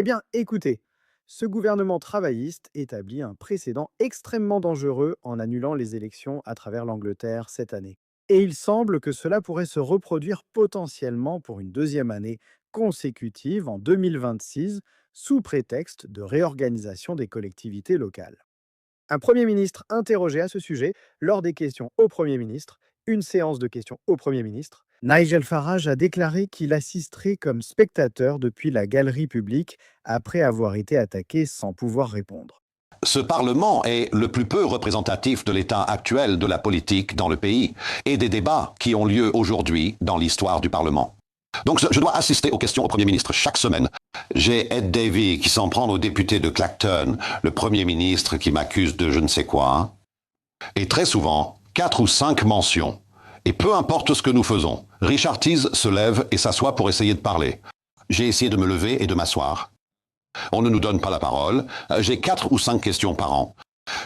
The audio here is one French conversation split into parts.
Eh bien, écoutez, ce gouvernement travailliste établit un précédent extrêmement dangereux en annulant les élections à travers l'Angleterre cette année. Et il semble que cela pourrait se reproduire potentiellement pour une deuxième année consécutive en 2026, sous prétexte de réorganisation des collectivités locales. Un Premier ministre interrogé à ce sujet lors des questions au Premier ministre, une séance de questions au Premier ministre, Nigel Farage a déclaré qu'il assisterait comme spectateur depuis la galerie publique après avoir été attaqué sans pouvoir répondre. Ce Parlement est le plus peu représentatif de l'état actuel de la politique dans le pays et des débats qui ont lieu aujourd'hui dans l'histoire du Parlement. Donc je dois assister aux questions au Premier ministre chaque semaine. J'ai Ed Davey qui s'en prend au député de Clacton, le Premier ministre qui m'accuse de je ne sais quoi. Et très souvent, 4 ou 5 mentions. Et peu importe ce que nous faisons, Richard Tees se lève et s'assoit pour essayer de parler. J'ai essayé de me lever et de m'asseoir. On ne nous donne pas la parole. J'ai 4 ou 5 questions par an.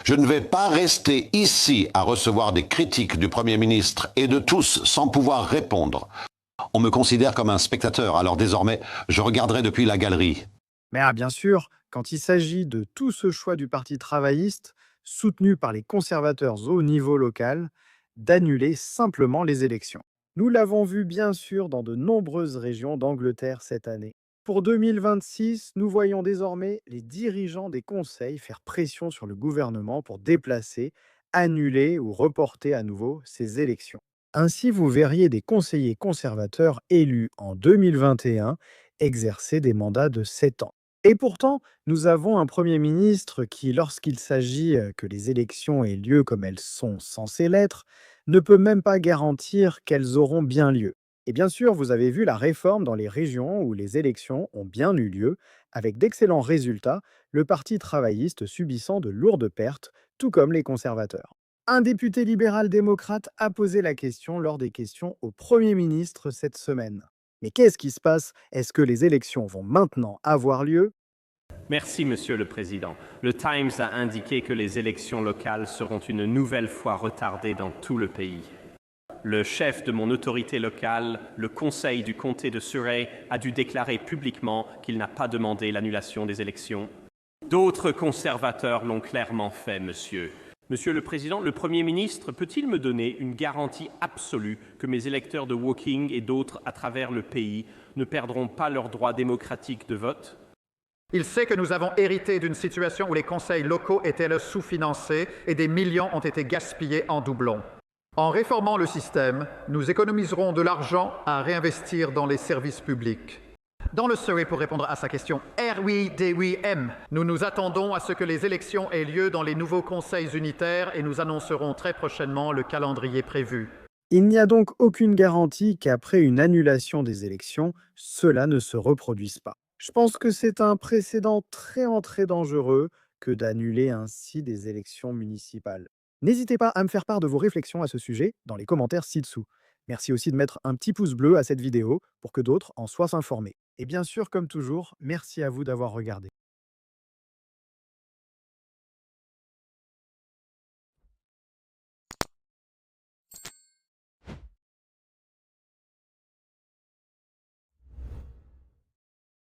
Je ne vais pas rester ici à recevoir des critiques du Premier ministre et de tous sans pouvoir répondre. On me considère comme un spectateur, alors désormais, je regarderai depuis la galerie. Mais bien sûr, quand il s'agit de tout ce choix du Parti travailliste, soutenu par les conservateurs au niveau local, d'annuler simplement les élections. Nous l'avons vu bien sûr dans de nombreuses régions d'Angleterre cette année. Pour 2026, nous voyons désormais les dirigeants des conseils faire pression sur le gouvernement pour déplacer, annuler ou reporter à nouveau ces élections. Ainsi, vous verriez des conseillers conservateurs élus en 2021 exercer des mandats de 7 ans. Et pourtant, nous avons un Premier ministre qui, lorsqu'il s'agit que les élections aient lieu comme elles sont censées l'être, ne peut même pas garantir qu'elles auront bien lieu. Et bien sûr, vous avez vu la réforme dans les régions où les élections ont bien eu lieu, avec d'excellents résultats, le Parti travailliste subissant de lourdes pertes, tout comme les conservateurs. Un député libéral-démocrate a posé la question lors des questions au Premier ministre cette semaine. Mais qu'est-ce qui se passe? Est-ce que les élections vont maintenant avoir lieu? Merci, Monsieur le Président. Le Times a indiqué que les élections locales seront une nouvelle fois retardées dans tout le pays. Le chef de mon autorité locale, le conseil du comté de Surrey, a dû déclarer publiquement qu'il n'a pas demandé l'annulation des élections. D'autres conservateurs l'ont clairement fait, monsieur. Monsieur le Président, le Premier ministre peut-il me donner une garantie absolue que mes électeurs de Woking et d'autres à travers le pays ne perdront pas leur droit démocratique de vote? Il sait que nous avons hérité d'une situation où les conseils locaux étaient sous-financés et des millions ont été gaspillés en doublons. En réformant le système, nous économiserons de l'argent à réinvestir dans les services publics. Dans le Surrey, pour répondre à sa question, RWDWM, nous nous attendons à ce que les élections aient lieu dans les nouveaux conseils unitaires et nous annoncerons très prochainement le calendrier prévu. Il n'y a donc aucune garantie qu'après une annulation des élections, cela ne se reproduise pas. Je pense que c'est un précédent très dangereux que d'annuler ainsi des élections municipales. N'hésitez pas à me faire part de vos réflexions à ce sujet dans les commentaires ci-dessous. Merci aussi de mettre un petit pouce bleu à cette vidéo pour que d'autres en soient informés. Et bien sûr, comme toujours, merci à vous d'avoir regardé.